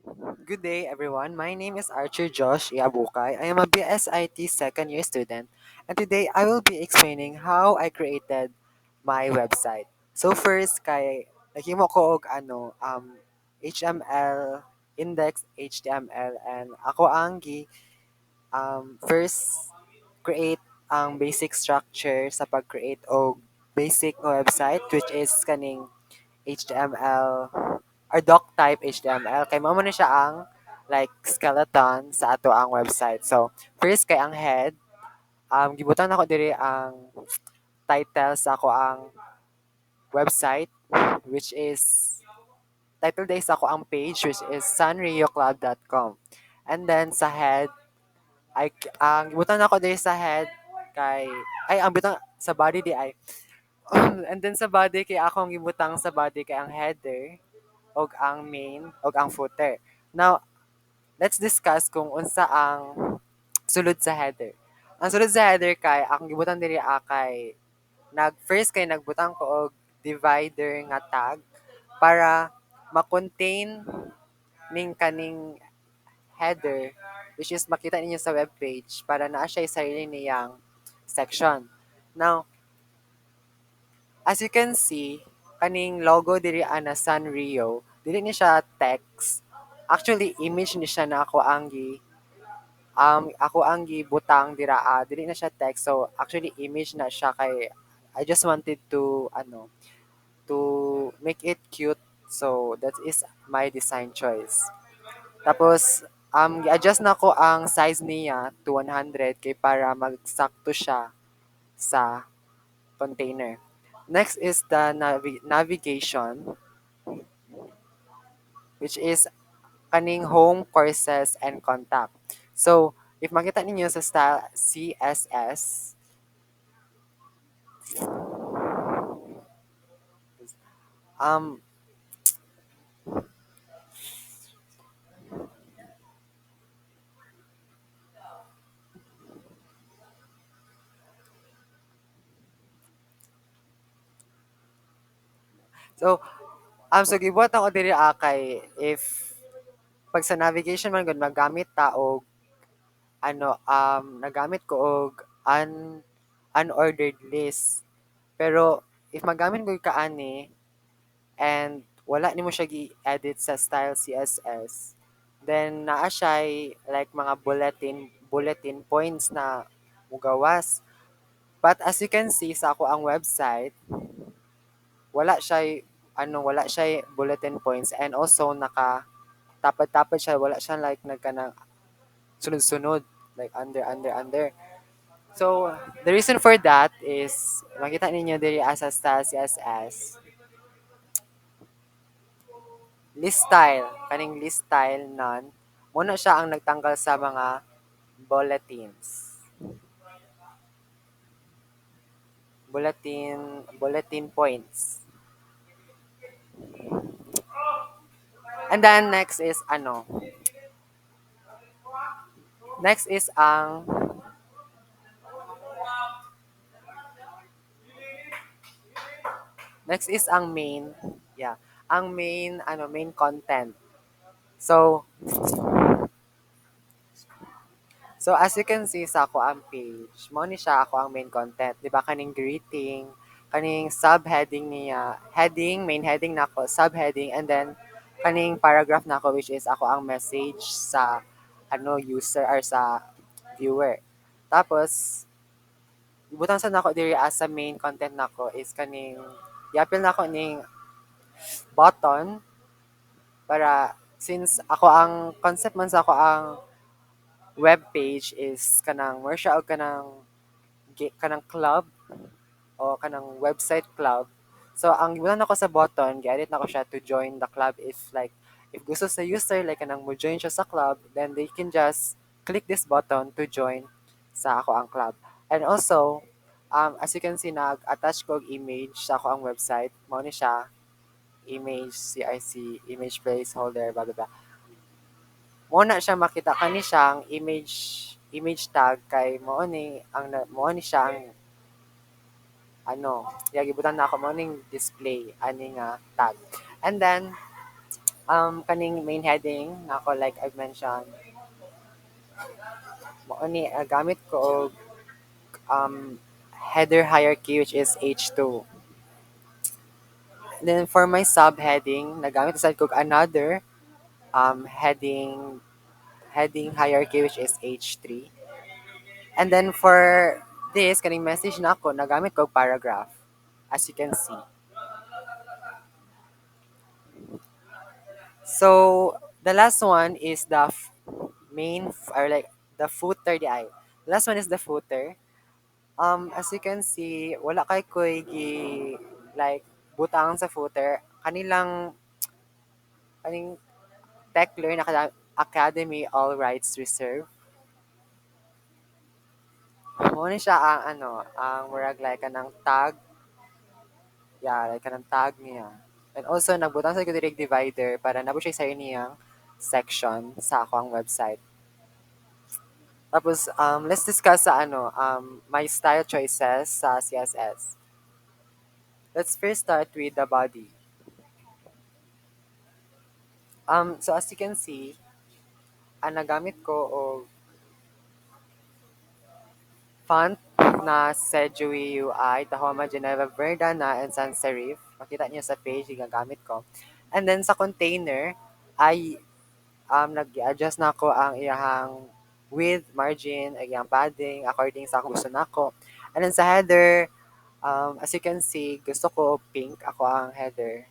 Good day, everyone. My name is Archer Josh Iabukay. I am a BSIT second year student, and today I will be explaining how I created my website. So first, kay naghimo ko og HTML index HTML, and ako ang first create ang basic structure sa pag-create og basic nga website, which is kaning HTML or doc type HTML. Kay mao man na siya ang like skeleton sa ato ang website. So first kay ang head, gibutan ako diri ang title sa ako ang website, which is title day sa ako ang page, which is sunrioclub.com. And then sa head, ang gibutan ako diri sa head kay ang butang sa body di ay and then sa body kay akong gibutang sa body kay ang header og ang main og ang footer. Now, let's discuss kung unsa ang sulod sa header. Ang sulod sa header kay akong gibutan diri kay first kay nagbutang ko og divider nga tag para ma-contain ning kaning header, which is makita ninyo sa web page para naa siya sarili niyang section. Now, as you can see, kaning logo diri ana Sanrio, dili ni siya text. Actually, image ni siya na ako ang gibutang dira dili na siya text. So, actually image na siya kay I just wanted to to make it cute. So, that is my design choice. Tapos, i-adjust na ko ang size niya to 100 kay para magsakto siya sa container. Next is the navigation, which is kaning home, courses, and contact. So, if makita ninyo sa style CSS, um, so, so gibuhat ako diri kay if pag sa navigation man gud magamit ta og nagamit ko og unordered list. Pero if magamit ko ka ani and wala nimo siya gi-edit sa style CSS, then naa siya like mga bulletin points na mugawas. But as you can see sa ako ang website, wala siya bulletin points, and also naka tapad-tapad siya, wala siya like nagkanang sunod-sunod like under. So the reason for that is makita ninyo diri as a style CSS list style, kaning list style none, muna siya ang nagtanggal sa mga bulletins. Bulletin points. And then next is ang main, yeah, ang main content. So So as you can see sa ako ang page, mo ni siya ako ang main content. Di ba kaning greeting, kaning subheading niya, main heading nako, subheading, and then kaning paragraph nako, which is ako ang message sa user or sa viewer. Tapos ibutang sa nako diri as sa main content nako is kaning i-appeal nako ning button para since ako ang concept man sa ako ang web page is kanang more siya og kanang club o kanang website club. So ang gibutan nako sa button, gi-edit nako siya to join the club if gusto sa user like kanang mo join siya sa club, then they can just click this button to join sa ako ang club. And also, as you can see, nag-attach ko og image sa ako ang website. Mao ni siya, image, CIC, image placeholder, blah, blah, blah. Mo na siya makita kani siyang image tag kay mo ni siya ang gibutan na ako mo ning display ani nga tag. And then Kaning main heading nako like I've mentioned, mao ni gamit ko og header hierarchy which is H2. Then for my subheading, nagamit sad ko og another heading hierarchy which is H3. And then for this kaning message na ako, nagamit ko og paragraph as you can see. So the last one is the or like the footer di ay. The last one is the footer. As you can see, wala kay koy like butang sa footer. Kaning Tech Learn Academy All Rights Reserved. Mo ni siya ang ang murag like kanang tag, yeah, like kanang tag niya. And also nagbutang sa ko direct divider para nabo siya sa iniyang section sa ako ang website. Tapos let's discuss sa my style choices sa CSS. Let's first start with the body. So as you can see, ang nagamit ko o font na Sedgwick UI, Tahoma Geneva Verdana, and Sans Serif. Makita niyo sa page, yung gagamit ko. And then sa container, ay nag-adjust na ako ang iyahang width, margin, ang iyang padding, according sa gusto nako. And then sa header, as you can see, gusto ko pink ako ang header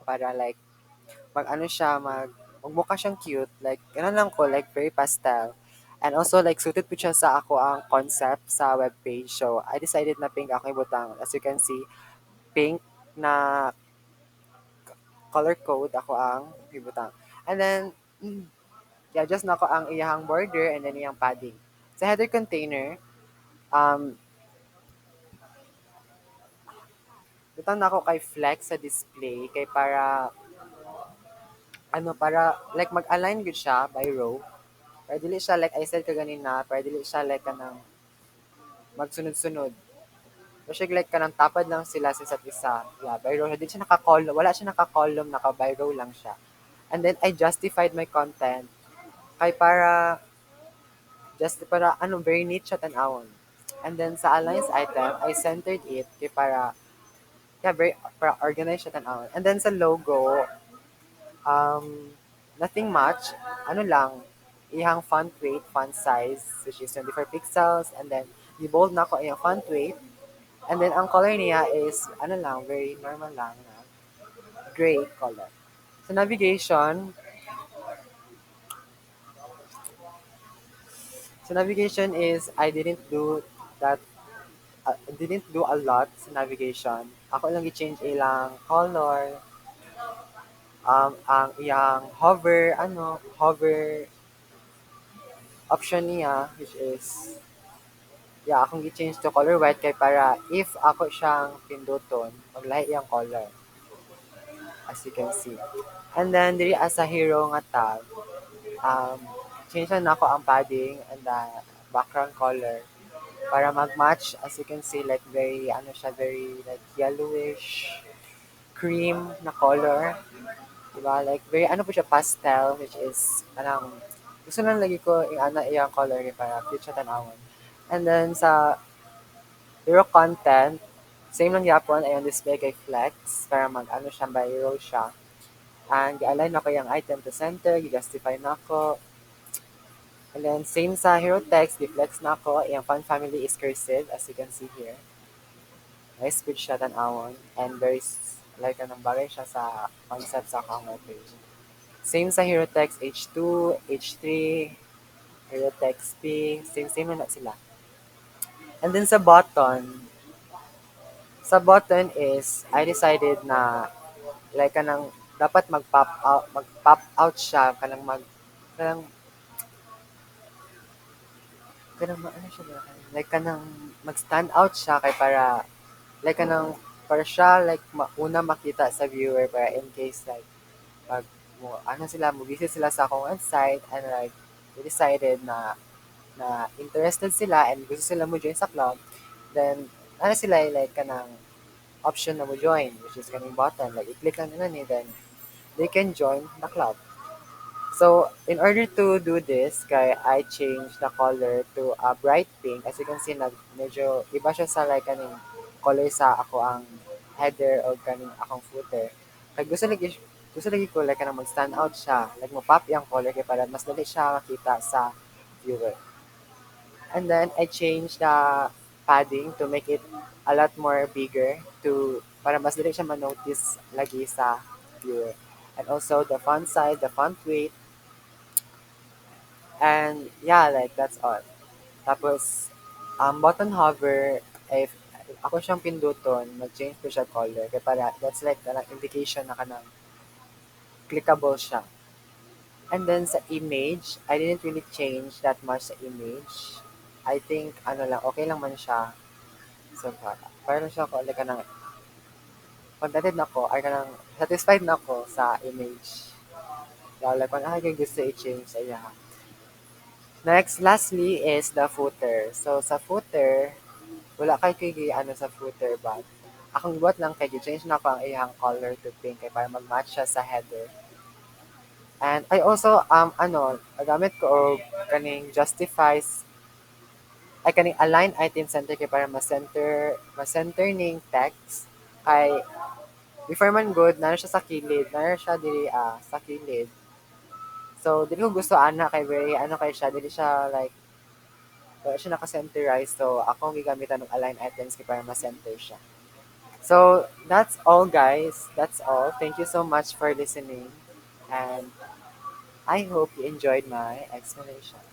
para like mag-ano siya, magmukha siyang cute. Like, ganun lang ko, like, very pastel. And also, like, suited po siya sa ako ang concept sa webpage. So, I decided na pink ako ibutang. As you can see, pink na color code ako ang ibutang. And then, yeah, just na ako ang iyahang border and then iyang padding. Sa header container, um, butang na ako kay flex sa display kay para para like mag-align gud siya by row. Para dili siya like I said ka ganina, para dili siya like kanang magsunod-sunod. So siya like kanang tapad lang sila sa isa't isa. Yeah, by row. Hindi siya naka-column. Wala siya naka-column, naka-by row lang siya. And then I justified my content kay para very neat siya tanawon. And then sa alliance item, I centered it kay para very para organized siya tanawon. And then sa logo, nothing much. Ano lang, ihang font weight, font size, which is 24 pixels. And then, i-bold na ko iyang font weight. And then, ang color niya is, very normal lang na gray color. So, navigation is, that, didn't do a lot sa navigation. Ako lang i-change ilang color, ang iyang hover option niya, which is, yeah, akong i-change to color white kay para if ako siyang pinduton, maglahi iyang color, as you can see. And then, diri as a hero nga tab, um, change na ako ang padding and the background color para mag-match, as you can see, like very, very like yellowish, cream na color. Diba? Like, very, po siya, pastel, which is, gusto lang lagi ko iyang color para cute siya tanawon. And then, sa hero content, same lang yapon ay ang display kay Flex para siya, by row siya. And i-align na ko yung item to center, i-justify na ko. And then, same sa hero text, di-flex na ko. Yung font family is cursive, as you can see here. Nice good siya tanawon. And very, like, bagay siya sa concept sa akong webpage. Same sa hero text H2, H3, hero text P, same na sila. And then sa button is, I decided na, like, dapat mag-pop out siya, kanang, siya ba? Like, mag-stand out siya, kay para, like, para siya, like, una makita sa viewer, para in case, like, pag, visit sila sa akong website, and, like, we decided na interested sila, and gusto sila mo join sa club, then, sila, like, option na mo join, which is kaning button. Like, i-click lang nila ni, then, they can join the club. So in order to do this, kaya I changed the color to a bright pink. As you can see, medyo iba siya sa like kaning color sa ako ang header o kaning akong footer. Kaya gusto lagi ko like kanang mag-stand out siya. Like mo pop yung color kaya para mas dali siya makita sa viewer. And then I changed the padding to make it a lot more bigger to para mas dali siya ma-notice lagi sa viewer. And also the font size, the font weight, and yeah, like that's all. Tapos, button hover, if ako siyang pinduton, mag-change ko siya color. Kaya para, that's like an indication na kanang clickable siya. And then sa image, I didn't really change that much sa image. I think, ano lang, okay lang man siya. So, para siya ko, like, kanang, contented na ko, ay kanang, satisfied na ko sa image. Kaya, like, kung ano gusto i-change sa iya. Next, lastly, is the footer. So, sa footer, wala kay ano sa footer bag. Akong buhat lang kay change na ko ang iyang color to pink kay para mag-match siya sa header. And I also gamit ko og kaning justifies ay kaning align item center kay para ma-center ning text kay before man good na siya sa kilid, na siya diri sa kilid. So dili ko gusto ana kay very ano kay siya dili siya like wala siya naka-centerize so ako ang gigamitan ng align items kay para ma-center siya. So that's all, guys. That's all. Thank you so much for listening. And I hope you enjoyed my explanation.